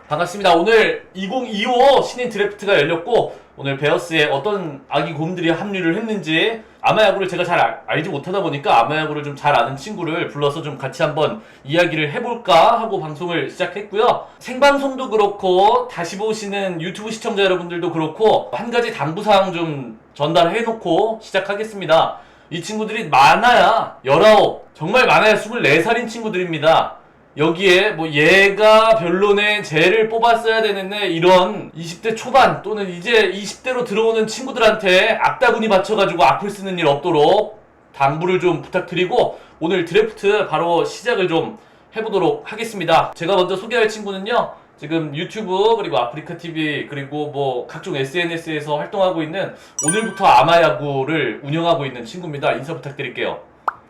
반갑습니다. 오늘 2025 신인 드래프트가 열렸고 오늘 베어스에 어떤 아기 곰들이 합류를 했는지 아마야구를 제가 잘 알지 못하다 보니까 아마야구를 좀 잘 아는 친구를 불러서 좀 같이 한번 이야기를 해볼까 하고 방송을 시작했고요. 생방송도 그렇고 다시 보시는 유튜브 시청자 여러분들도 그렇고 한 가지 당부사항 좀 전달해놓고 시작하겠습니다. 이 친구들이 많아야 19, 정말 많아야 24살인 친구들입니다. 여기에 뭐 얘가 별로네 쟤를 뽑았어야 되는데 이런 20대 초반 또는 이제 20대로 들어오는 친구들한테 악다구니 받쳐가지고 악플 쓰는 일 없도록 당부를 좀 부탁드리고 오늘 드래프트 바로 시작을 좀 해보도록 하겠습니다. 제가 먼저 소개할 친구는요, 지금 유튜브 그리고 아프리카TV 그리고 뭐 각종 SNS에서 활동하고 있는 오늘부터 아마야구를 운영하고 있는 친구입니다. 인사 부탁드릴게요.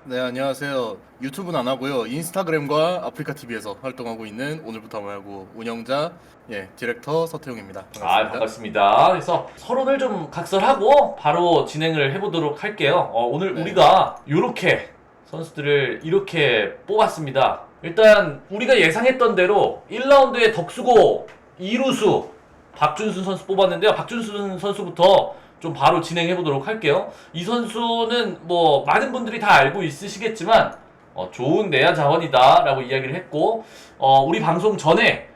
네, 안녕하세요. 유튜브는 안 하고요. 인스타그램과 아프리카TV에서 활동하고 있는 오늘부터 아마야구 운영자, 디렉터 서태용입니다. 반갑습니다. 반갑습니다. 그래서 서론을 좀 각설하고 바로 진행을 해보도록 할게요. 오늘 네. 우리가 요렇게 선수들을 이렇게 뽑았습니다. 일단 우리가 예상했던 대로 1라운드에 덕수고 2루수 박준순 선수 뽑았는데요. 박준순 선수부터 좀 바로 진행해보도록 할게요. 이 선수는 뭐 많은 분들이 다 알고 있으시겠지만 좋은 내야 자원이다 라고 이야기를 했고, 우리 방송 전에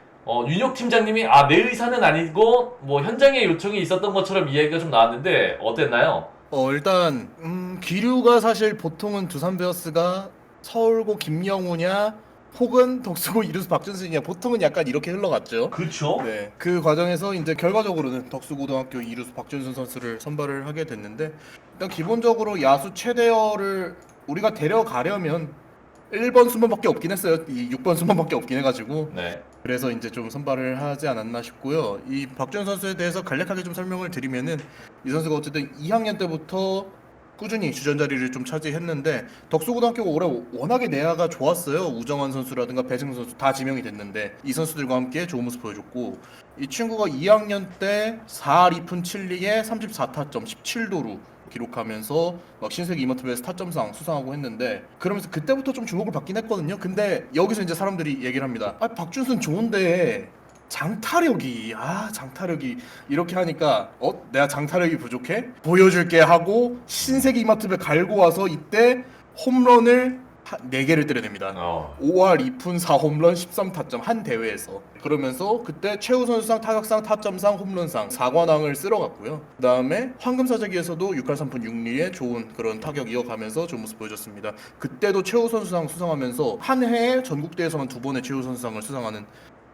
윤혁 팀장님이 내 의사는 아니고 뭐 현장에 요청이 있었던 것처럼 이야기가 좀 나왔는데 어땠나요? 일단 기류가 사실 보통은 두산 베어스가 서울고 김영우냐 혹은 덕수고 이루수 박준순이냐 보통은 약간 이렇게 흘러갔죠. 그렇죠. 네, 그 과정에서 이제 결과적으로는 덕수고등학교 이루수 박준순 선수를 선발을 하게 됐는데, 일단 기본적으로 야수 최대열을 우리가 데려가려면 1번 순번밖에 없긴 했어요. 이 6번 순번밖에 없긴 해가지고 네. 그래서 이제 좀 선발을 하지 않았나 싶고요. 이 박준순 선수에 대해서 간략하게 좀 설명을 드리면은, 이 선수가 어쨌든 2학년 때부터 꾸준히 주전 자리를 좀 차지했는데, 덕수고등학교가 올해 워낙에 내야가 좋았어요. 우정환 선수라든가 배승 선수 다 지명이 됐는데 이 선수들과 함께 좋은 모습 보여줬고, 이 친구가 2학년 때 4할 2푼 7리에 34타점 17도루 기록하면서 막 신세계 이마트배에서 타점상 수상하고 했는데, 그러면서 그때부터 좀 주목을 받긴 했거든요. 근데 여기서 이제 사람들이 얘기를 합니다. 박준순 좋은데 장타력이 이렇게 하니까 내가 장타력이 부족해? 보여줄게 하고 신세계 이마트배 갈고 와서 이때 홈런을 4개를 때려냅니다. 5할 2푼 4홈런 13타점 한 대회에서. 그러면서 그때 최우 선수상, 타격상, 타점상, 홈런상 4관왕을 쓸어갔고요. 그 다음에 황금사자기에서도 6할 3푼 6리에 좋은 그런 타격 이어가면서 좋은 모습 보여줬습니다. 그때도 최우 선수상 수상하면서 한 해에 전국대회에서만 2번의 최우 선수상을 수상하는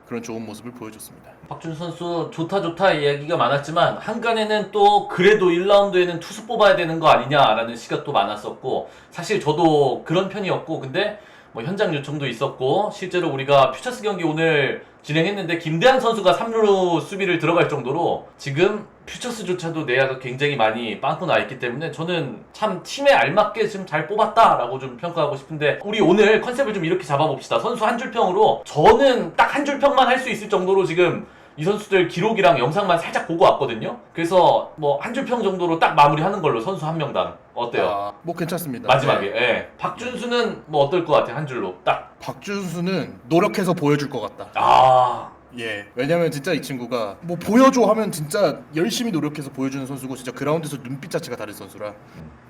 그런 좋은 모습을 보여줬습니다. 박준순 선수 좋다 이야기가 많았지만 한간에는 또 그래도 1라운드에는 투수 뽑아야 되는 거 아니냐라는 시각도 많았었고, 사실 저도 그런 편이었고, 근데 뭐 현장 요청도 있었고 실제로 우리가 퓨처스 경기 오늘 진행했는데 김대한 선수가 3루 수비를 들어갈 정도로 지금 퓨처스조차도 내야가 굉장히 많이 빵꾸 나 있기 때문에 저는 참 팀에 알맞게 지금 잘 뽑았다라고 좀 평가하고 싶은데, 우리 오늘 컨셉을 좀 이렇게 잡아봅시다. 선수 한 줄 평으로 저는 딱 한 줄 평만 할 수 있을 정도로 지금 이 선수들 기록이랑 영상만 살짝 보고 왔거든요. 그래서 뭐 한 줄 평 정도로 딱 마무리하는 걸로 선수 한 명당 어때요? 뭐 괜찮습니다. 마지막에 네. 예. 박준수는 뭐 어떨 것 같아? 한 줄로 딱. 박준수는 노력해서 보여줄 것 같다. 왜냐면 진짜 이 친구가 뭐 보여줘 하면 진짜 열심히 노력해서 보여주는 선수고, 진짜 그라운드에서 눈빛 자체가 다른 선수라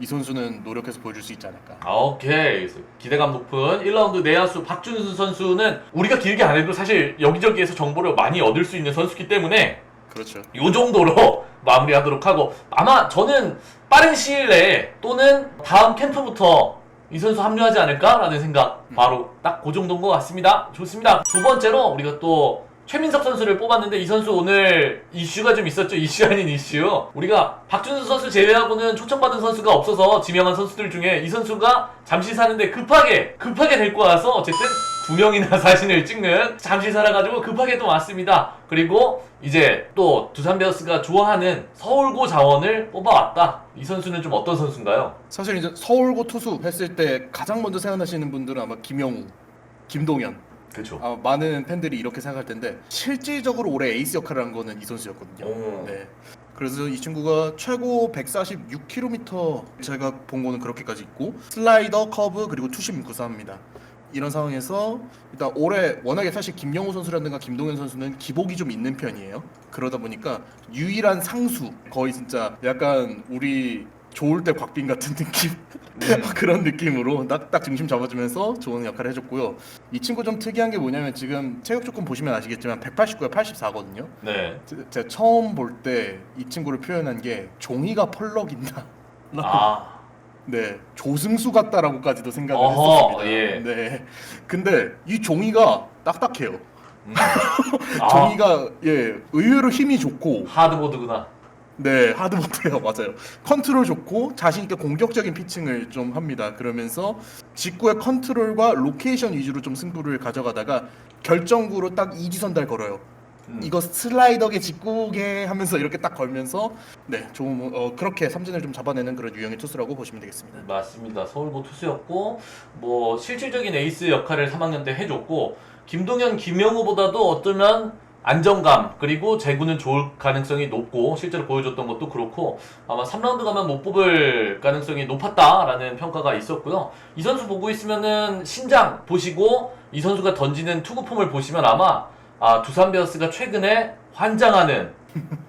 이 선수는 노력해서 보여줄 수 있지 않을까. 오케이. 기대감 높은 1라운드 내야수 박준수 선수는 우리가 길게 안 해도 사실 여기저기에서 정보를 많이 얻을 수 있는 선수기 때문에 그렇죠. 이 정도로 마무리하도록 하고, 아마 저는 빠른 시일 내에 또는 다음 캠프부터 이 선수 합류하지 않을까라는 생각, 바로 딱 그 정도인 것 같습니다. 좋습니다. 두 번째로 우리가 또 최민석 선수를 뽑았는데 이 선수 오늘 이슈가 좀 있었죠. 이슈 아닌 이슈. 우리가 박준수 선수 제외하고는 초청받은 선수가 없어서 지명한 선수들 중에 이 선수가 잠실 사는데 급하게 데리고 와서 어쨌든 2명이나 사진을 찍는, 잠실 살아가지고 급하게 또 왔습니다. 그리고 이제 또 두산 베어스가 좋아하는 서울고 자원을 뽑아왔다. 이 선수는 좀 어떤 선수인가요? 사실 이제 서울고 투수 했을 때 가장 먼저 생각나시는 분들은 아마 김영우, 김동현, 그렇죠. 많은 팬들이 이렇게 생각할 텐데, 실질적으로 올해 에이스 역할을 한 거는 이 선수였거든요. 네. 그래서 이 친구가 최고 146km 제가 본 거는 그렇게까지 있고, 슬라이더, 커브 그리고 투심 구사합니다. 이런 상황에서 일단 올해 워낙에 사실 김영호 선수라든가 김동현 선수는 기복이 좀 있는 편이에요. 그러다 보니까 유일한 상수, 거의 진짜 약간 우리 좋을 때 곽빈 같은 느낌 그런 느낌으로 딱 중심 잡아주면서 좋은 역할을 해줬고요. 이 친구 좀 특이한 게 뭐냐면 지금 체격 조건 보시면 아시겠지만 189에 84거든요. 네. 제가 처음 볼 때 이 친구를 표현한 게 종이가 펄럭인다. 아, 네, 조승수 같다라고까지도 생각을 어허, 했었습니다. 예. 네, 근데 이 종이가 딱딱해요. 아, 종이가 의외로 힘이 좋고, 하드보드구나. 네, 하드보드예요, 맞아요. 컨트롤 좋고 자신 있게 공격적인 피칭을 좀 합니다. 그러면서 직구의 컨트롤과 로케이션 위주로 좀 승부를 가져가다가 결정구로 딱 이지선 달 걸어요. 이거 슬라이더계 직구계 하면서 이렇게 딱 걸면서 좀 그렇게 삼진을 좀 잡아내는 그런 유형의 투수라고 보시면 되겠습니다. 맞습니다. 서울고 투수였고 뭐 실질적인 에이스 역할을 3학년 때 해줬고 김동현, 김영우보다도 어쩌면 안정감 그리고 제구는 좋을 가능성이 높고 실제로 보여줬던 것도 그렇고 아마 3라운드 가면 못 뽑을 가능성이 높았다라는 평가가 있었고요. 이 선수 보고 있으면은 신장 보시고 이 선수가 던지는 투구폼을 보시면 아마 두산 베어스가 최근에 환장하는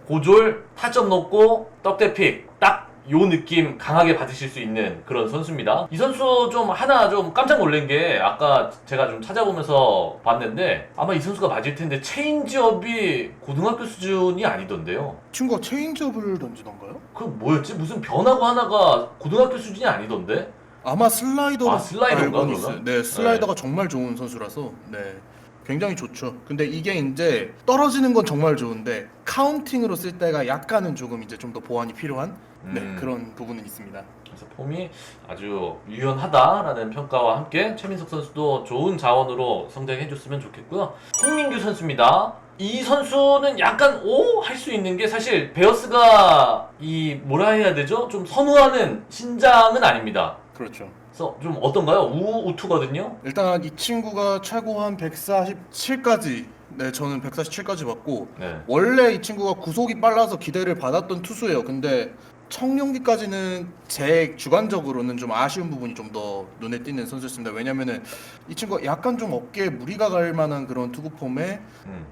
고졸, 타점 높고 떡대픽 딱 요 느낌 강하게 받으실 수 있는 그런 선수입니다. 이 선수 좀 하나 좀 깜짝 놀란 게 아까 제가 좀 찾아보면서 봤는데 아마 이 선수가 맞을 텐데 체인지업이 고등학교 수준이 아니던데요. 친구가 체인지업을 던지던가요? 그 뭐였지? 무슨 변화구 하나가 고등학교 수준이 아니던데? 아마 슬라이더로 슬라이더인가, 알고는 그러나? 있어요. 네, 슬라이더가 정말 좋은 선수라서 굉장히 좋죠. 근데 이게 이제 떨어지는 건 정말 좋은데 카운팅으로 쓸 때가 약간은 조금 이제 좀 더 보완이 필요한 그런 부분은 있습니다. 그래서 폼이 아주 유연하다라는 평가와 함께 최민석 선수도 좋은 자원으로 성장해줬으면 좋겠고요. 홍민규 선수입니다. 이 선수는 약간 할 수 있는 게 사실 베어스가 이 뭐라 해야 되죠? 좀 선호하는 신장은 아닙니다. 그렇죠. 그래서 좀 어떤가요? 우투거든요. 일단 이 친구가 최고 한 147까지 저는 147까지 봤고 네. 원래 이 친구가 구속이 빨라서 기대를 받았던 투수예요. 근데 청룡기까지는 제 주관적으로는 좀 아쉬운 부분이 좀 더 눈에 띄는 선수였습니다. 왜냐면은 이 친구가 약간 좀 어깨에 무리가 갈 만한 그런 투구폼에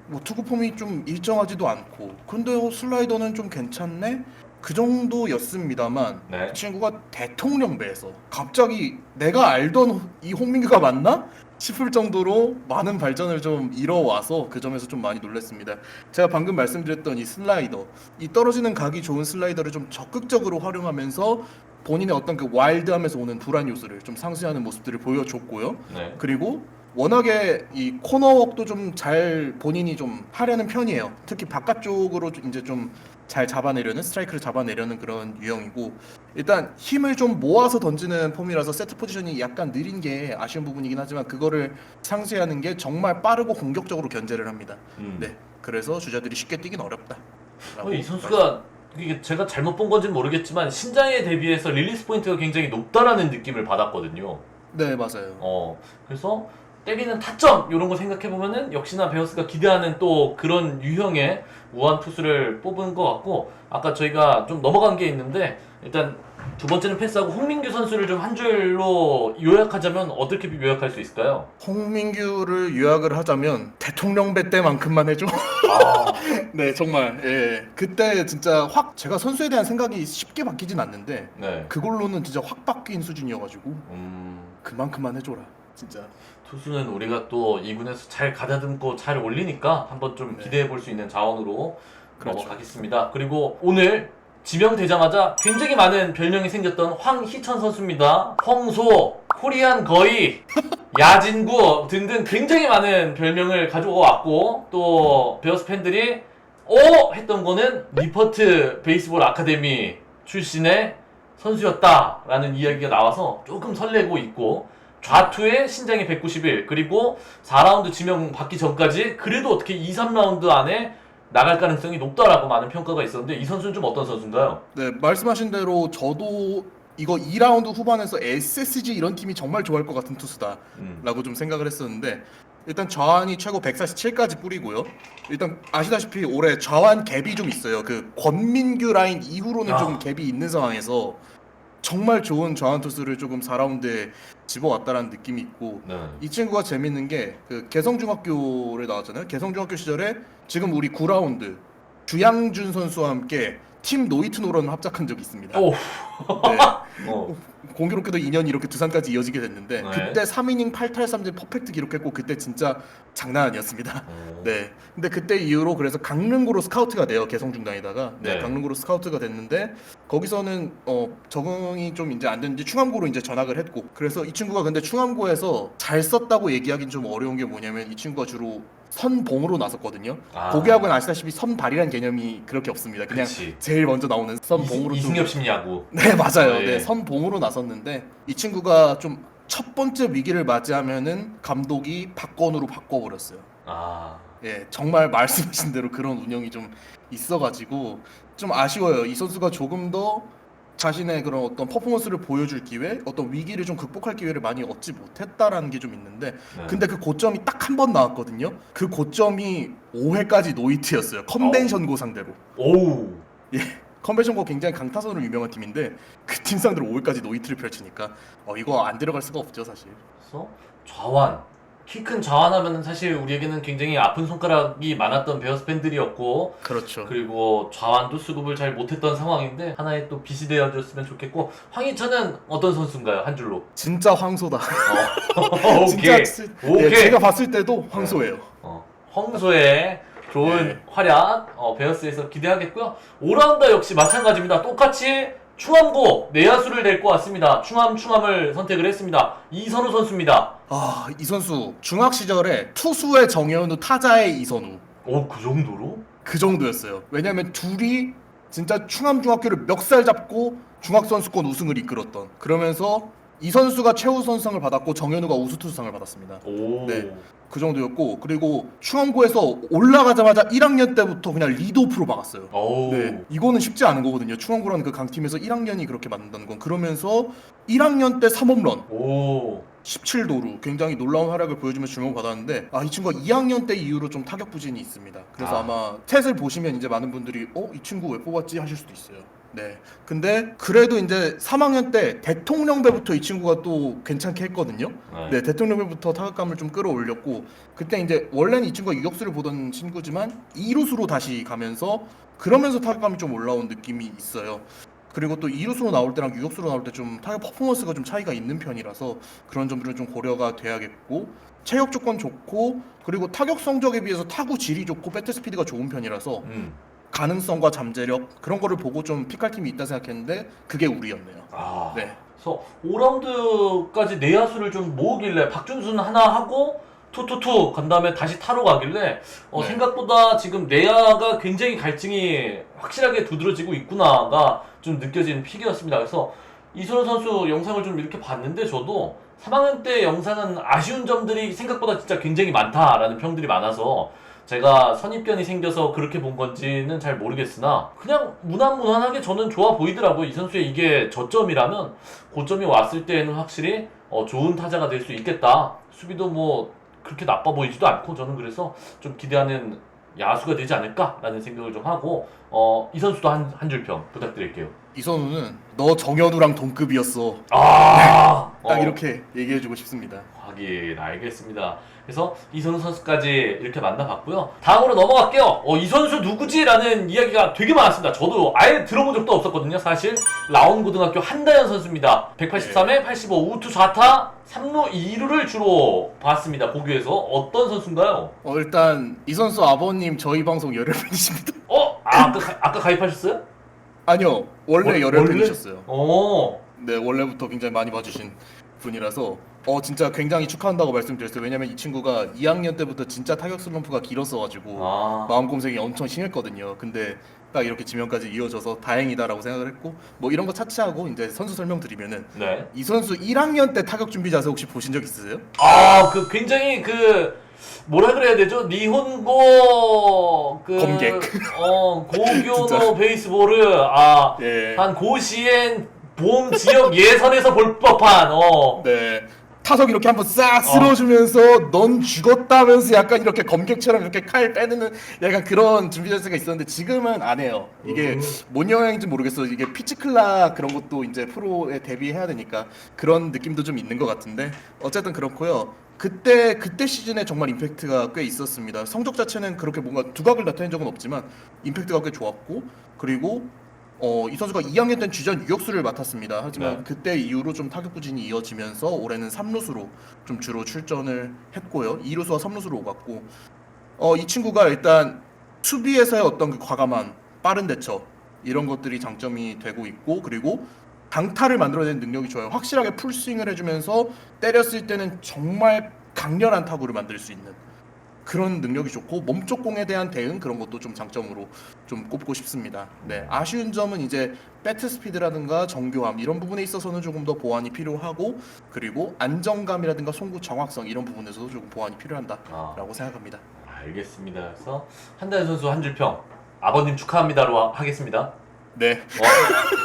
뭐 투구폼이 좀 일정하지도 않고 근데 슬라이더는 좀 괜찮네? 그 정도였습니다만 네. 이 친구가 대통령배에서 갑자기 내가 알던 이 홍민규가 맞나? 싶을 정도로 많은 발전을 좀 이뤄와서 그 점에서 좀 많이 놀랐습니다. 제가 방금 말씀드렸던 이 슬라이더, 이 떨어지는 각이 좋은 슬라이더를 좀 적극적으로 활용하면서 본인의 어떤 그 와일드함에서 오는 불안 요소를 좀 상쇄하는 모습들을 보여줬고요. 네. 그리고 워낙에 이 코너웍도 좀 잘 본인이 좀 하려는 편이에요. 특히 바깥쪽으로 이제 좀 잘 잡아내려는 스트라이크를 잡아내려는 그런 유형이고 일단 힘을 좀 모아서 던지는 폼이라서 세트 포지션이 약간 느린 게 아쉬운 부분이긴 하지만 그거를 상쇄하는 게 정말 빠르고 공격적으로 견제를 합니다. 그래서 주자들이 쉽게 뛰긴 어렵다. 이 선수가 이게 제가 잘못 본 건지는 모르겠지만 신장에 대비해서 릴리스 포인트가 굉장히 높다라는 느낌을 받았거든요. 네 맞아요. 그래서 때리는 타점 이런 거 생각해 보면은 역시나 베어스가 기대하는 또 그런 유형의 우한 투수를 뽑은 것 같고 아까 저희가 좀 넘어간 게 있는데 일단 두 번째는 패스하고 홍민규 선수를 좀 한 줄로 요약하자면 어떻게 요약할 수 있을까요? 홍민규를 요약을 하자면 대통령배 때만큼만 해줘. 네 정말 그때 진짜 확 제가 선수에 대한 생각이 쉽게 바뀌진 않는데 네. 그걸로는 진짜 확 바뀐 수준이어가지고 그만큼만 해줘라 진짜. 투수는 우리가 또 2군에서 잘 가다듬고 잘 올리니까 한번 좀 기대해 볼 수 있는 자원으로 그렇죠. 넘어가겠습니다. 그리고 오늘 지명되자마자 굉장히 많은 별명이 생겼던 황희천 선수입니다. 황소, 코리안 거의, 야진구 등등 굉장히 많은 별명을 가지고 왔고 또 베어스 팬들이 했던 거는 리퍼트 베이스볼 아카데미 출신의 선수였다라는 이야기가 나와서 조금 설레고 있고 좌투의 신장이 191 그리고 4라운드 지명 받기 전까지 그래도 어떻게 2, 3라운드 안에 나갈 가능성이 높다라고 많은 평가가 있었는데 이 선수는 좀 어떤 선수인가요? 네 말씀하신 대로 저도 이거 2라운드 후반에서 SSG 이런 팀이 정말 좋아할 것 같은 투수다 라고 좀 생각을 했었는데 일단 좌완이 최고 147까지 뿌리고요. 일단 아시다시피 올해 좌완 갭이 좀 있어요. 그 권민규 라인 이후로는 좀 갭이 있는 상황에서 정말 좋은 좌완 투수를 조금 4라운드에 집어왔다라는 느낌이 있고 네. 이 친구가 재밌는 게 그 개성중학교를 나왔잖아요. 개성중학교 시절에 지금 우리 9라운드 주양준 선수와 함께 팀 노이트 노런을 합작한 적이 있습니다. 오. 네. 어. 공교롭게도 인연이 이렇게 두산까지 이어지게 됐는데 네. 그때 3이닝 8탈 3진 퍼펙트 기록했고 그때 진짜 장난 아니었습니다. 오. 네. 근데 그때 이후로 그래서 강릉구로 스카우트가 돼요. 개성중단에다가. 네. 네. 강릉구로 스카우트가 됐는데 거기서는 적응이 좀 이제 안 됐는지 충암고로 이제 전학을 했고 그래서 이 친구가 근데 충암고에서 잘 썼다고 얘기하기는 좀 어려운 게 뭐냐면 이 친구가 주로 선봉으로 나섰거든요. 아. 고교학은 아시다시피 선발이라는 개념이 그렇게 없습니다. 그냥 그치. 제일 먼저 나오는 선봉으로 좀 이승엽 심야구. 네 맞아요. 네. 네 선봉으로 나섰는데 이 친구가 좀 첫 번째 위기를 맞이하면은 감독이 박건우로 바꿔버렸어요. 아. 예 정말 말씀하신 대로 그런 운영이 좀 있어가지고 좀 아쉬워요. 이 선수가 조금 더 자신의 그런 어떤 퍼포먼스를 보여줄 기회, 어떤 위기를 좀 극복할 기회를 많이 얻지 못했다라는 게 좀 있는데 네. 근데 그 고점이 딱 한 번 나왔거든요. 그 고점이 5회까지 노이트였어요. 컨벤션고 상대로. 오우. 예. 컨벤션고 굉장히 강타선으로 유명한 팀인데 그 팀 상대로 5회까지 노이트를 펼치니까 이거 안 들어갈 수가 없죠 사실. 그래서 좌완. 키 큰 좌완하면 사실 우리에게는 굉장히 아픈 손가락이 많았던 베어스 팬들이었고 그렇죠. 그리고 좌완도 수급을 잘 못했던 상황인데 하나의 또 빛이 되어줬으면 좋겠고 황희찬은 어떤 선수인가요? 한 줄로. 진짜 황소다. 오케이. 오케이. 제가 봤을 때도 황소예요. 황소의 좋은 네. 활약 베어스에서 기대하겠고요. 오라운더 역시 마찬가지입니다. 똑같이 충암고 내야수를 낼 것 같습니다. 충암을 선택을 했습니다. 이선우 선수입니다. 이 선수 중학 시절에 투수의 정현우, 타자의 이선우 오, 그 정도로? 그 정도였어요. 왜냐면 둘이 진짜 충암중학교를 멱살 잡고 중학선수권 우승을 이끌었던 그러면서 이 선수가 최우선상을 받았고 정현우가 우수투수상을 받았습니다. 오. 네. 그 정도였고 그리고 충암고에서 올라가자마자 1학년 때부터 그냥 리드오프로 막았어요. 오. 네, 이거는 쉽지 않은 거거든요. 충암고라는 그 강팀에서 1학년이 그렇게 만든다는 건 그러면서 1학년 때 3홈런 오. 17도루 굉장히 놀라운 활약을 보여주면서 주목받았는데 이 친구가 2학년 때 이후로 좀 타격 부진이 있습니다. 그래서 아마 탯을 보시면 이제 많은 분들이 이 친구 왜 뽑았지 하실 수도 있어요. 네. 근데 그래도 이제 3학년 때 대통령배부터 이 친구가 또 괜찮게 했거든요. 네, 대통령배부터 타격감을 좀 끌어올렸고 그때 이제 원래는 이 친구가 유격수를 보던 친구지만 2루수로 다시 가면서 그러면서 타격감이 좀 올라온 느낌이 있어요. 그리고 또 2루수로 나올 때랑 유격수로 나올 때 좀 타격 퍼포먼스가 좀 차이가 있는 편이라서 그런 점들은 좀 고려가 돼야겠고 체격 조건 좋고 그리고 타격 성적에 비해서 타구 질이 좋고 배트 스피드가 좋은 편이라서 가능성과 잠재력 그런 거를 보고 좀 픽할 팀이 있다 생각했는데 그게 우리였네요. 네. 그래서 5라운드까지 내야수를 좀 모으길래 박준수는 하나 하고 투투투 간 다음에 다시 타로 가길래 네. 생각보다 지금 내야가 굉장히 갈증이 확실하게 두드러지고 있구나가 좀 느껴지는 픽이었습니다. 그래서 이선우 선수 영상을 좀 이렇게 봤는데 저도 3학년 때 영상은 아쉬운 점들이 생각보다 진짜 굉장히 많다라는 평들이 많아서 제가 선입견이 생겨서 그렇게 본 건지는 잘 모르겠으나 그냥 무난무난하게 저는 좋아 보이더라고요. 이 선수의 이게 저점이라면 고점이 왔을 때에는 확실히 좋은 타자가 될 수 있겠다. 수비도 뭐 그렇게 나빠 보이지도 않고 저는 그래서 좀 기대하는 야수가 되지 않을까라는 생각을 좀 하고 이 선수도 한 줄 평 부탁드릴게요. 이선우는 너 정현우랑 동급이었어. 딱 이렇게 얘기해주고 싶습니다. 하긴 알겠습니다. 그래서 이선우 선수까지 이렇게 만나봤고요. 다음으로 넘어갈게요. 이 선수 누구지? 라는 이야기가 되게 많았습니다. 저도 아예 들어본 적도 없었거든요. 사실 라온고등학교 한다현 선수입니다. 183에 85 우투 4타 3루 2루를 주로 봤습니다. 보기에서 어떤 선수인가요? 일단 이 선수 아버님 저희 방송 열혈 팬이십니다. 아까 가입하셨어요? 아니요 원래 열혈 팬이셨어요. 네 원래부터 굉장히 많이 봐주신 분이라서 진짜 굉장히 축하한다고 말씀드렸어요. 왜냐면 이 친구가 2학년 때부터 진짜 타격 슬럼프가 길었어가지고 마음고생이 엄청 심했거든요. 근데 딱 이렇게 지명까지 이어져서 다행이다라고 생각을 했고 뭐 이런 거 차치하고 이제 선수 설명드리면은 네. 이 선수 1학년 때 타격 준비 자세 혹시 보신 적 있으세요? 그 굉장히 뭐라 그래야 되죠? 니혼고 검객. 고교노 베이스볼을 예. 한 고시엔 봄 지역 예선에서 볼 법한 네. 타석 이렇게 한번 싹 쓸어주면서 넌 죽었다면서 약간 이렇게 검객처럼 이렇게 칼 빼는 약간 그런 준비 자세가 있었는데 지금은 안 해요. 이게 뭔 영향인지 모르겠어. 이게 피치클라 그런 것도 이제 프로에 데뷔해야 되니까 그런 느낌도 좀 있는 것 같은데 어쨌든 그렇고요. 그때 시즌에 정말 임팩트가 꽤 있었습니다. 성적 자체는 그렇게 뭔가 두각을 나타낸 적은 없지만 임팩트가 꽤 좋았고 그리고 이 선수가 2학년 땐 주전 유격수를 맡았습니다. 하지만 네. 그때 이후로 좀 타격 부진이 이어지면서 올해는 3루수로 좀 주로 출전을 했고요. 2루수와 3루수로 오갔고 이 친구가 일단 수비에서의 어떤 그 과감한 빠른 대처 이런 것들이 장점이 되고 있고 그리고 강타를 만들어내는 능력이 좋아요. 확실하게 풀스윙을 해주면서 때렸을 때는 정말 강렬한 타구를 만들 수 있는 그런 능력이 좋고 몸쪽 공에 대한 대응 그런 것도 좀 장점으로 좀 꼽고 싶습니다. 네, 아쉬운 점은 이제 배트 스피드라든가 정교함 이런 부분에 있어서는 조금 더 보완이 필요하고 그리고 안정감이라든가 송구 정확성 이런 부분에서도 조금 보완이 필요하다라고 생각합니다. 알겠습니다. 그래서 한다현 선수 한 줄 평. 아버님 축하합니다로 하겠습니다. 네,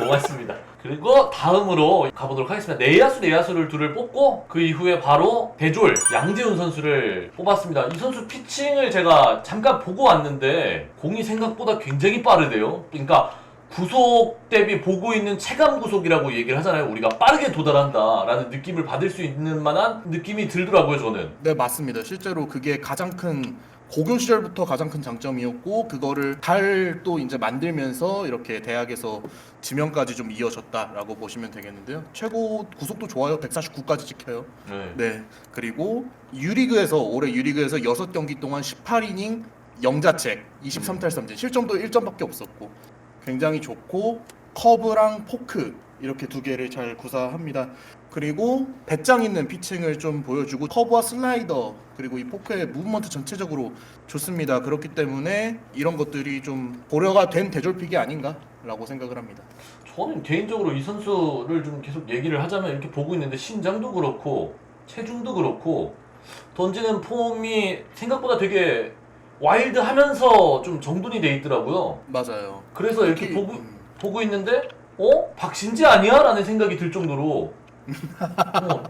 고맙습니다. 그리고 다음으로 가보도록 하겠습니다. 내야수를 둘을 뽑고 그 이후에 바로 대졸 양재훈 선수를 뽑았습니다. 이 선수 피칭을 제가 잠깐 보고 왔는데 공이 생각보다 굉장히 빠르대요. 그러니까 구속 대비 보고 있는 체감 구속이라고 얘기를 하잖아요. 우리가 빠르게 도달한다라는 느낌을 받을 수 있는 만한 느낌이 들더라고요, 저는. 네 맞습니다. 실제로 그게 가장 큰 고교 시절부터 가장 큰 장점이었고 그거를 잘 또 이제 만들면서 이렇게 대학에서 지명까지 좀 이어졌다라고 보시면 되겠는데요. 최고 구속도 좋아요. 149까지 찍혀요. 네. 그리고 올해 유리그에서 6경기 동안 18이닝 0자책 23탈삼진 실점도 1점밖에 없었고 굉장히 좋고 커브랑 포크 이렇게 두 개를 잘 구사합니다. 그리고 배짱 있는 피칭을 좀 보여주고 커브와 슬라이더 그리고 이 포크의 무브먼트 전체적으로 좋습니다. 그렇기 때문에 이런 것들이 좀 고려가 된 대졸픽이 아닌가라고 생각을 합니다. 저는 개인적으로 이 선수를 좀 계속 얘기를 하자면 이렇게 보고 있는데 신장도 그렇고 체중도 그렇고 던지는 폼이 생각보다 되게 와일드하면서 좀 정돈이 돼 있더라고요. 맞아요. 그래서 이렇게 특히, 보고 있는데 박신지 아니야? 라는 생각이 들 정도로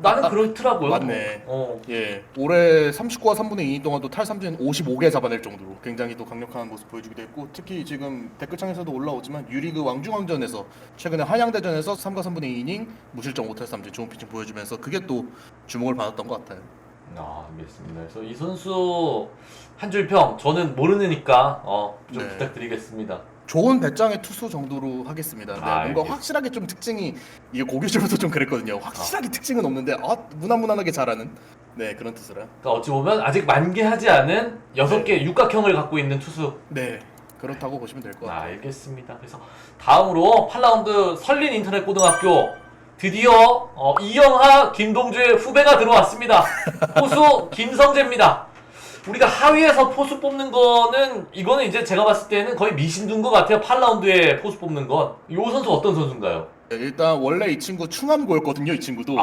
나는 그렇더라고요. 맞네. 예, 올해 39와 3분의 2인 동안도 탈삼진 55개 잡아낼 정도로 굉장히 또 강력한 모습 보여주기도 했고 특히 지금 댓글창에서도 올라오지만 유리그 왕중왕전에서 최근에 한양대전에서 3과 3분의 2이닝 무실점 5탈삼진 좋은 피칭 보여주면서 그게 또 주목을 받았던 것 같아요. 알겠습니다. 그래서 이 선수 한 줄 평 저는 모르니까 좀 네. 부탁드리겠습니다. 좋은 배짱의 투수 정도로 하겠습니다. 네, 뭔가 알겠습니다. 확실하게 좀 특징이 이게 고교시절부터 좀 그랬거든요. 확실하게 특징은 없는데 무난무난하게 잘하는 그런 투수라. 그러니까 어찌 보면 아직 만개하지 않은 6개 육각형을 갖고 있는 투수. 네, 그렇다고 보시면 될 것 같아요. 알겠습니다. 그래서 다음으로 8라운드 설린 인터넷 고등학교 드디어 이영하, 김동주의 후배가 들어왔습니다. 포수 김성재입니다. 우리가 하위에서 포수 뽑는 거는 이거는 이제 제가 봤을 때는 거의 미신둔 것 같아요. 8라운드에 포수 뽑는 건. 이 선수 어떤 선수인가요? 네, 일단 원래 이 친구 충암고였거든요. 이 친구도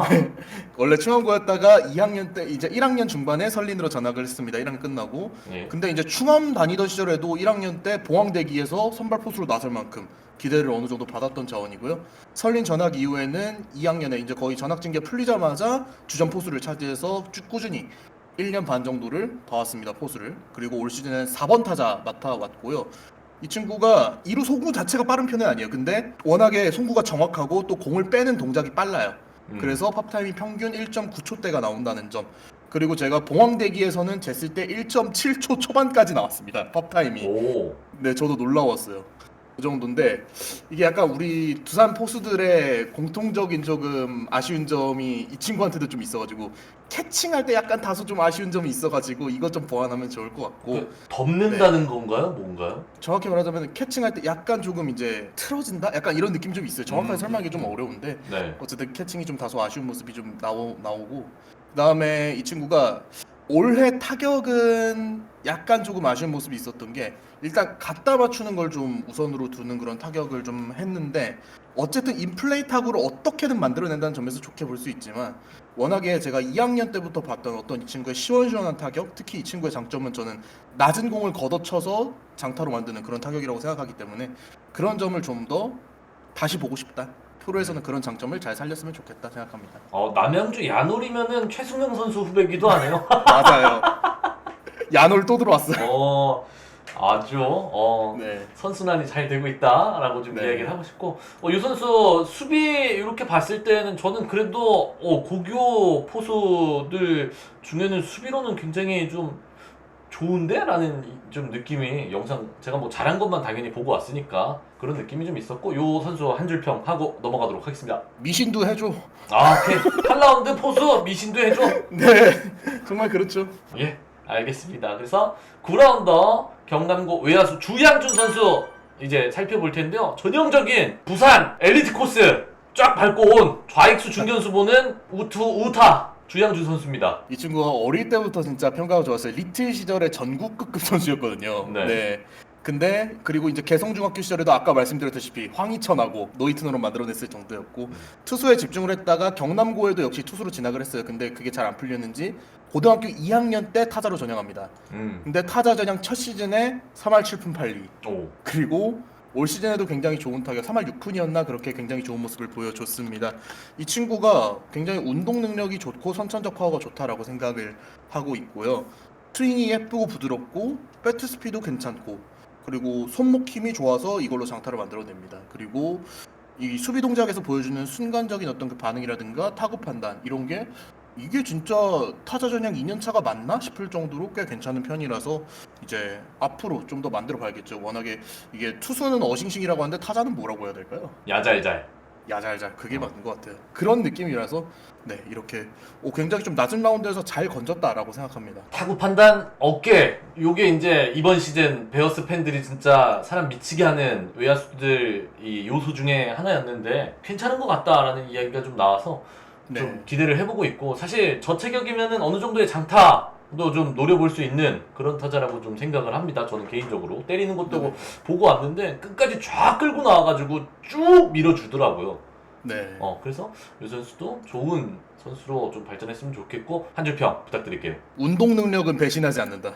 네. 원래 충암고였다가 2학년 때 이제 1학년 중반에 설린으로 전학을 했습니다. 1학년 끝나고. 예. 근데 이제 충암 다니던 시절에도 1학년 때 봉황대기에서 선발 포수로 나설 만큼 기대를 어느 정도 받았던 자원이고요. 설린 전학 이후에는 2학년에 이제 거의 전학 징계 풀리자마자 주전 포수를 차지해서 쭉 꾸준히 1년 반 정도를 봐왔습니다. 포수를. 그리고 올 시즌에는 4번 타자 맡아왔고요. 이 친구가 2루 송구 자체가 빠른 편은 아니에요. 근데 워낙에 송구가 정확하고 또 공을 빼는 동작이 빨라요. 그래서 팝타임이 평균 1.9초대가 나온다는 점. 그리고 제가 봉황대기에서는 쟀을 때 1.7초 초반까지 나왔습니다. 팝타임이. 오. 네, 저도 놀라웠어요. 그 정도인데 이게 약간 우리 두산 포수들의 공통적인 조금 아쉬운 점이 이 친구한테도 좀 있어가지고 캐칭할 때 약간 다소 좀 아쉬운 점이 있어가지고 이것 좀 보완하면 좋을 것 같고 덮는다는 건가요? 뭔가요? 정확히 말하자면 캐칭할 때 약간 조금 이제 틀어진다? 약간 이런 느낌 좀 있어요. 정확하게 설명하기 좀 어려운데 네. 어쨌든 캐칭이 좀 다소 아쉬운 모습이 좀 나오고 그다음에 이 친구가 올해 타격은 약간 조금 아쉬운 모습이 있었던 게 일단 갖다 맞추는 걸 좀 우선으로 두는 그런 타격을 좀 했는데 어쨌든 인플레이 타구를 어떻게든 만들어낸다는 점에서 좋게 볼 수 있지만 워낙에 제가 2학년 때부터 봤던 어떤 이 친구의 시원시원한 타격 특히 이 친구의 장점은 저는 낮은 공을 걷어쳐서 장타로 만드는 그런 타격이라고 생각하기 때문에 그런 점을 좀 더 다시 보고 싶다 프로에서는 그런 장점을 잘 살렸으면 좋겠다 생각합니다. 남양주 야놀이면은 최승용 선수 후배기도 하네요. 맞아요. 야놀 또 들어왔어. 아주 네. 선순환이 잘 되고 있다라고 좀 네. 이야기를 하고 싶고 이 선수 수비 이렇게 봤을 때는 저는 그래도 고교 포수들 중에는 수비로는 굉장히 좀 좋은데? 라는 좀 느낌이 영상 제가 뭐 잘한 것만 당연히 보고 왔으니까 그런 느낌이 좀 있었고 요 선수 한 줄 평 하고 넘어가도록 하겠습니다. 미신도 해줘. 오케이. 8라운드 포수 미신도 해줘. 네. 정말 그렇죠. 예, 알겠습니다. 그래서 9라운더 경남고 외야수 주양준 선수 이제 살펴볼 텐데요. 전형적인 부산 엘리트 코스 쫙 밟고 온 좌익수 중견수 보는 우타 주양준 선수입니다. 이 친구가 어릴 때부터 진짜 평가가 좋았어요. 리틀 시절에 전국급 선수였거든요. 네. 근데 그리고 이제 개성중학교 시절에도 아까 말씀드렸다시피 황희천하고 노이튼으로 만들어냈을 정도였고 투수에 집중을 했다가 경남고에도 역시 투수로 진학을 했어요. 근데 그게 잘 안 풀렸는지 고등학교 2학년 때 타자로 전향합니다. 근데 타자 전향 첫 시즌에 3할 7푼 8리 오. 그리고 올 시즌에도 굉장히 좋은 타격 3할 6푼이었나 그렇게 굉장히 좋은 모습을 보여줬습니다. 이 친구가 굉장히 운동 능력이 좋고 선천적 파워가 좋다라고 생각을 하고 있고요. 스윙이 예쁘고 부드럽고 배트 스피드 괜찮고 그리고 손목 힘이 좋아서 이걸로 장타를 만들어냅니다. 그리고 이 수비 동작에서 보여주는 순간적인 어떤 그 반응이라든가 타구 판단 이런 게 이게 진짜 타자 전향 2년 차가 맞나 싶을 정도로 꽤 괜찮은 편이라서 이제 앞으로 좀 더 만들어 봐야겠죠. 워낙에 이게 투수는 어싱싱이라고 하는데 타자는 뭐라고 해야 될까요? 야잘잘. 야잘잘 그게 맞는 것 같아요. 그런 느낌이라서 네 이렇게 굉장히 좀 낮은 라운드에서 잘 건졌다라고 생각합니다. 타구 판단 어깨 요게 이제 이번 시즌 베어스 팬들이 진짜 사람 미치게 하는 외야수들 이 요소 중에 하나였는데 괜찮은 것 같다라는 이야기가 좀 나와서 네. 좀 기대를 해보고 있고 사실 저 체격이면은 어느 정도의 장타도 좀 노려볼 수 있는 그런 타자라고 좀 생각을 합니다. 저는 개인적으로 때리는 것도 네. 보고 왔는데 끝까지 쫙 끌고 나와가지고 쭉 밀어주더라고요. 네. 그래서 이 선수도 좋은 선수로 좀 발전했으면 좋겠고 한 줄 평 부탁드릴게요. 운동 능력은 배신하지 않는다.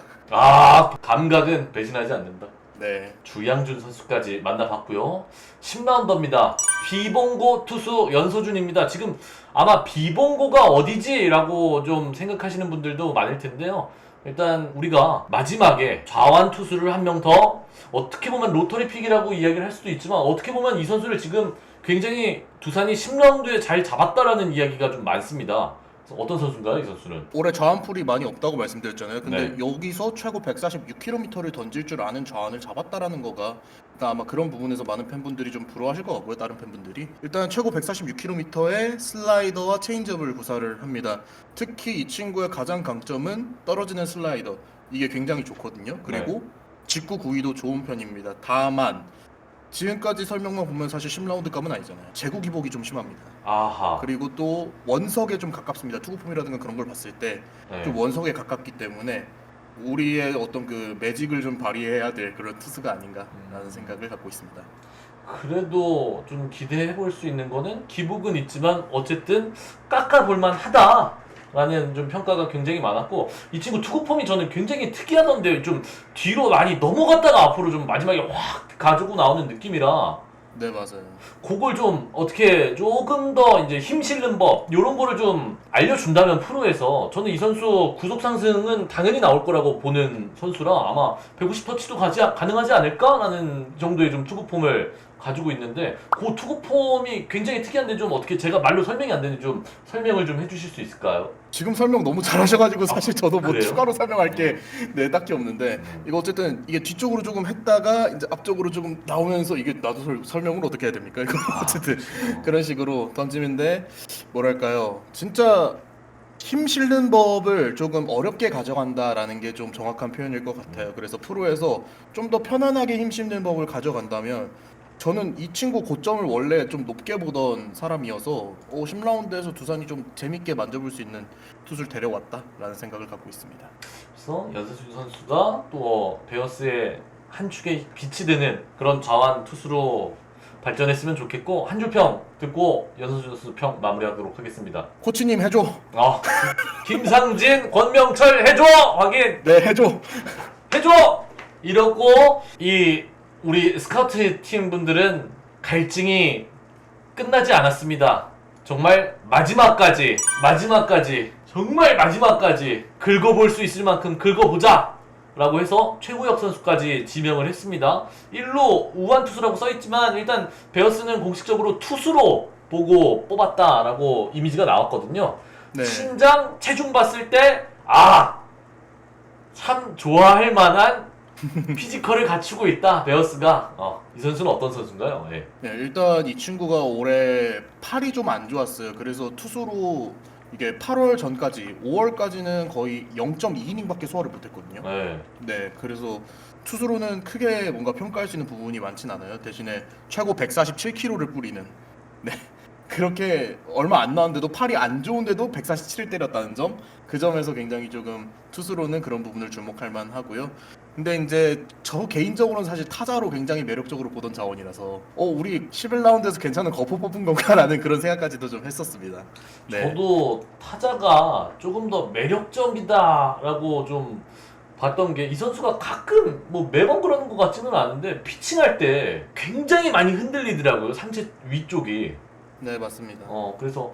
감각은 배신하지 않는다. 네. 주양준 선수까지 만나봤고요. 10라운더입니다. 비봉고 투수 연소준입니다. 지금 아마 비봉고가 어디지? 라고 좀 생각하시는 분들도 많을 텐데요. 일단 우리가 마지막에 좌완 투수를 한 명 더 어떻게 보면 로터리 픽이라고 이야기를 할 수도 있지만 어떻게 보면 이 선수를 지금 굉장히 두산이 10라운드에 잘 잡았다라는 이야기가 좀 많습니다. 그래서 어떤 선수인가요, 이 선수는? 올해 좌완풀이 많이 없다고 말씀드렸잖아요. 근데 네. 여기서 최고 146km를 던질 줄 아는 좌완을 잡았다라는 거가 일단 아마 그런 부분에서 많은 팬분들이 좀 부러워하실 것 같고요. 다른 팬분들이 일단 최고 146km의 슬라이더와 체인지업을 구사를 합니다. 특히 이 친구의 가장 강점은 떨어지는 슬라이더 이게 굉장히 좋거든요. 그리고 직구 구위도 좋은 편입니다. 다만 지금까지 설명만 보면 사실 10라운드 값은 아니잖아요. 제구 기복이 좀 심합니다. 아하. 그리고 또 원석에 좀 가깝습니다. 투구폼이라든가 그런 걸 봤을 때 좀 네. 원석에 가깝기 때문에 우리의 어떤 그 매직을 좀 발휘해야 될 그런 투수가 아닌가라는 생각을 갖고 있습니다. 그래도 좀 기대해 볼 수 있는 거는 기복은 있지만 어쨌든 깎아볼만 하다라는 좀 평가가 굉장히 많았고 이 친구 투구폼이 저는 굉장히 특이하던데 좀 뒤로 많이 넘어갔다가 앞으로 좀 마지막에 확 가지고 나오는 느낌이라 네 맞아요. 그걸 좀 어떻게 조금 더 이제 힘 실는 법 이런 거를 좀 알려준다면 프로에서 저는 이 선수 구속 상승은 당연히 나올 거라고 보는 선수라 아마 150터치도 가능하지 않을까라는 정도의 좀 투구폼을 가지고 있는데 그 투구폼이 굉장히 특이한데 좀 어떻게 제가 말로 설명이 안 되는데 좀 설명을 좀 해주실 수 있을까요? 지금 설명 너무 잘하셔가지고 사실 저도 뭐 그래요? 추가로 설명할 게 딱히 없는데 이거 어쨌든 이게 뒤쪽으로 조금 했다가 이제 앞쪽으로 조금 나오면서 이게 나도 설명을 어떻게 해야 됩니까? 이거 어쨌든 그런 식으로 던지는데 뭐랄까요 진짜 힘 실는 법을 조금 어렵게 가져간다라는 게 좀 정확한 표현일 것 같아요. 그래서 프로에서 좀 더 편안하게 힘 실는 법을 가져간다면 저는 이 친구 고점을 원래 좀 높게 보던 사람이어서 10라운드에서 두산이 좀 재밌게 만져볼 수 있는 투수를 데려왔다라는 생각을 갖고 있습니다. 그래서 연서준 선수가 또 베어스의 한 축에 빛이 되는 그런 좌완 투수로 발전했으면 좋겠고 한 줄 평 듣고 연서준 선수 평 마무리하도록 하겠습니다. 코치님 해줘. 김상진, 권명철 해줘 확인. 네 해줘. 해줘 이러고 이 우리 스카우트 팀 분들은 갈증이 끝나지 않았습니다. 정말 마지막까지 정말 마지막까지 긁어볼 수 있을 만큼 긁어보자 라고 해서 최우혁 선수까지 지명을 했습니다. 1루 우완 투수라고 써있지만 일단 베어스는 공식적으로 투수로 보고 뽑았다라고 이미지가 나왔거든요. 네. 신장 체중 봤을 때 참 좋아할 만한 피지컬을 갖추고 있다 베어스가. 이 선수는 어떤 선수인가요? 예. 네, 일단 이 친구가 올해 팔이 좀 안 좋았어요. 그래서 투수로 이게 8월 전까지 5월까지는 거의 0.2이닝밖에 소화를 못했거든요. 예. 네, 그래서 투수로는 크게 뭔가 평가할 수 있는 부분이 많진 않아요. 대신에 최고 147kg를 뿌리는, 네, 그렇게 얼마 안 나왔는데도 팔이 안 좋은데도 147을 때렸다는 점, 그 점에서 굉장히 조금 투수로는 그런 부분을 주목할 만하고요. 근데 이제 저 개인적으로는 사실 타자로 굉장히 매력적으로 보던 자원이라서 우리 11라운드에서 괜찮은 거포 뽑은 건가라는 그런 생각까지도 좀 했었습니다. 네. 저도 타자가 조금 더 매력적이다라고 좀 봤던 게 이 선수가 가끔 뭐 매번 그러는 것 같지는 않은데 피칭할 때 굉장히 많이 흔들리더라고요. 상체 위쪽이. 네, 맞습니다. 그래서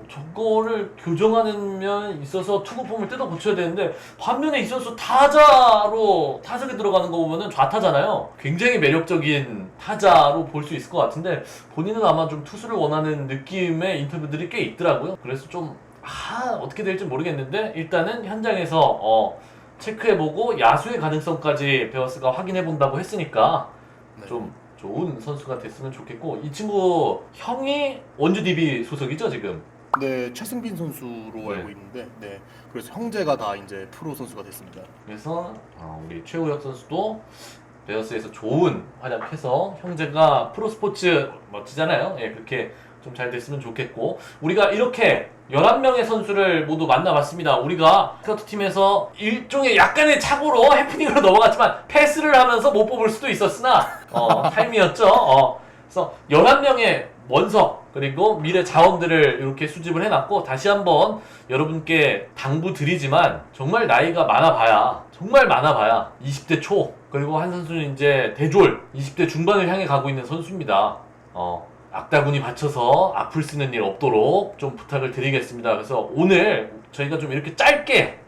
저거를 교정하는 면 있어서 투구폼을 뜯어 고쳐야 되는데, 반면에 이 선수 타자로 타석에 들어가는 거 보면은 좌타잖아요. 굉장히 매력적인 타자로 볼 수 있을 것 같은데, 본인은 아마 좀 투수를 원하는 느낌의 인터뷰들이 꽤 있더라고요. 그래서 좀 어떻게 될지 모르겠는데 일단은 현장에서 체크해보고 야수의 가능성까지 베어스가 확인해본다고 했으니까 네. 좀 좋은 선수가 됐으면 좋겠고, 이 친구 형이 원주 DB 소속이죠 지금? 네, 최승빈 선수로 네. 알고 있는데, 네, 그래서 형제가 다 이제 프로 선수가 됐습니다. 그래서 우리 최우혁 선수도 베어스에서 좋은 활약해서 형제가 프로스포츠 멋지잖아요. 예, 그렇게 좀 잘 됐으면 좋겠고, 우리가 이렇게 11명의 선수를 모두 만나봤습니다. 우리가 스카우트 팀에서 일종의 약간의 착오로 해프닝으로 넘어갔지만 패스를 하면서 못 뽑을 수도 있었으나 타임이었죠. 그래서 11명의 원석 그리고 미래 자원들을 이렇게 수집을 해놨고, 다시 한번 여러분께 당부드리지만 정말 나이가 정말 많아봐야 20대 초, 그리고 한 선수는 이제 대졸 20대 중반을 향해 가고 있는 선수입니다. 악다군이 받쳐서 앞을 쓰는 일 없도록 좀 부탁을 드리겠습니다. 그래서 오늘 저희가 좀 이렇게 짧게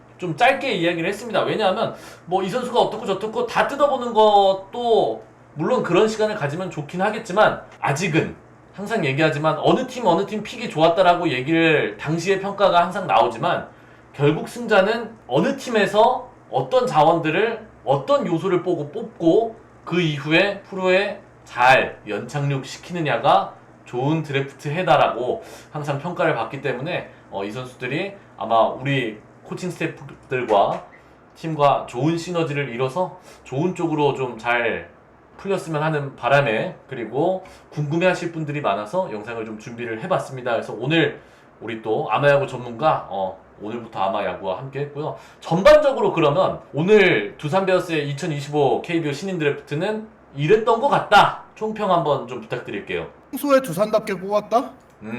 이야기를 했습니다. 왜냐하면 뭐 이 선수가 어떻고 저떻고 다 뜯어보는 것도 물론 그런 시간을 가지면 좋긴 하겠지만, 아직은 항상 얘기하지만 어느 팀 픽이 좋았다라고 얘기를 당시의 평가가 항상 나오지만, 결국 승자는 어느 팀에서 어떤 자원들을 어떤 요소를 보고 뽑고 그 이후에 프로에 잘 연착륙 시키느냐가 좋은 드래프트 해다라고 항상 평가를 받기 때문에 이 선수들이 아마 우리 코칭 스태프들과 팀과 좋은 시너지를 이뤄서 좋은 쪽으로 좀 잘 풀렸으면 하는 바람에, 그리고 궁금해하실 분들이 많아서 영상을 좀 준비를 해봤습니다. 그래서 오늘 우리 또 아마야구 전문가 오늘부터 아마야구와 함께 했고요. 전반적으로 그러면 오늘 두산 베어스의 2025 KBO 신인 드래프트는 이랬던 것 같다, 총평 한번 좀 부탁드릴게요. 평소에 두산답게 뽑았다?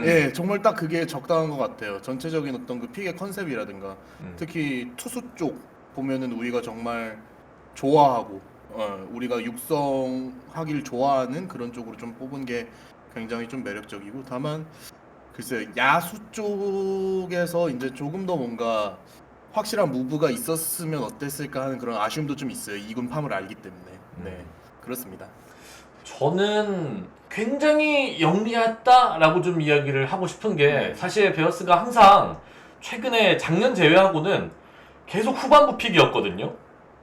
예, 정말 딱 그게 적당한 것 같아요. 전체적인 어떤 그 픽의 컨셉이라든가 특히 투수 쪽 보면은 우리가 정말 좋아하고 우리가 육성하길 좋아하는 그런 쪽으로 좀 뽑은 게 굉장히 좀 매력적이고, 다만 글쎄 야수 쪽에서 이제 조금 더 뭔가 확실한 무브가 있었으면 어땠을까 하는 그런 아쉬움도 좀 있어요. 이군 팜을 알기 때문에. 네, 그렇습니다. 저는 굉장히 영리했다라고 좀 이야기를 하고 싶은 게, 사실 베어스가 항상 최근에 작년 제외하고는 계속 후반부 픽이었거든요.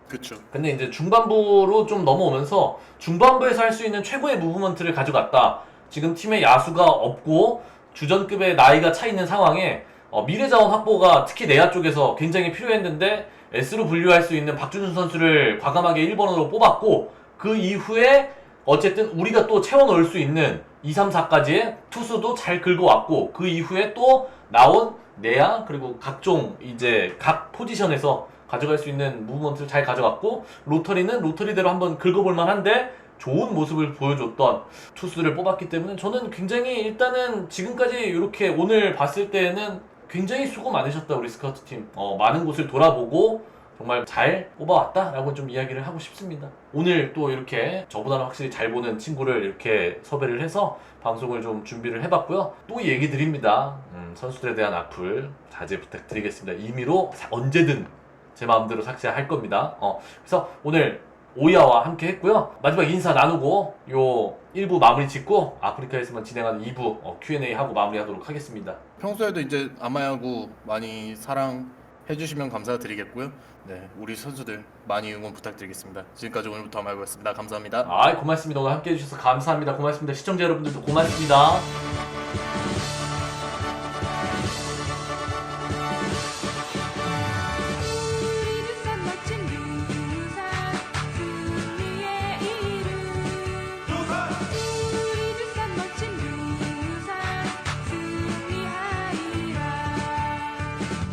그렇죠. 근데 이제 중반부로 좀 넘어오면서 중반부에서 할 수 있는 최고의 무브먼트를 가져갔다. 지금 팀에 야수가 없고 주전급의 나이가 차 있는 상황에 미래 자원 확보가 특히 내야 쪽에서 굉장히 필요했는데 S로 분류할 수 있는 박준준 선수를 과감하게 1번으로 뽑았고, 그 이후에 어쨌든 우리가 또 채워 넣을 수 있는 2, 3, 4까지의 투수도 잘 긁어왔고, 그 이후에 또 나온 내야 그리고 각종 이제 각 포지션에서 가져갈 수 있는 무브먼트를 잘 가져갔고, 로터리는 로터리대로 한번 긁어볼 만한데 좋은 모습을 보여줬던 투수들을 뽑았기 때문에 저는 굉장히 일단은 지금까지 이렇게 오늘 봤을 때는 굉장히 수고 많으셨다 우리 스카우트 팀. 많은 곳을 돌아보고 정말 잘 뽑아왔다라고 좀 이야기를 하고 싶습니다. 오늘 또 이렇게 저보다는 확실히 잘 보는 친구를 이렇게 섭외를 해서 방송을 좀 준비를 해봤고요. 또 얘기 드립니다. 선수들에 대한 악플 자제 부탁드리겠습니다. 임의로 언제든 제 마음대로 삭제할 겁니다. 그래서 오늘 오야와 함께 했고요. 마지막 인사 나누고 요 1부 마무리 짓고 아프리카에서만 진행하는 2부 Q&A 하고 마무리하도록 하겠습니다. 평소에도 이제 아마야구 많이 사랑해 주시면 감사드리겠고요. 네, 우리 선수들 많이 응원 부탁드리겠습니다. 지금까지 오늘부터 아마야구였습니다. 감사합니다. 고맙습니다. 오늘 함께 해주셔서 감사합니다. 고맙습니다. 시청자 여러분들도 고맙습니다.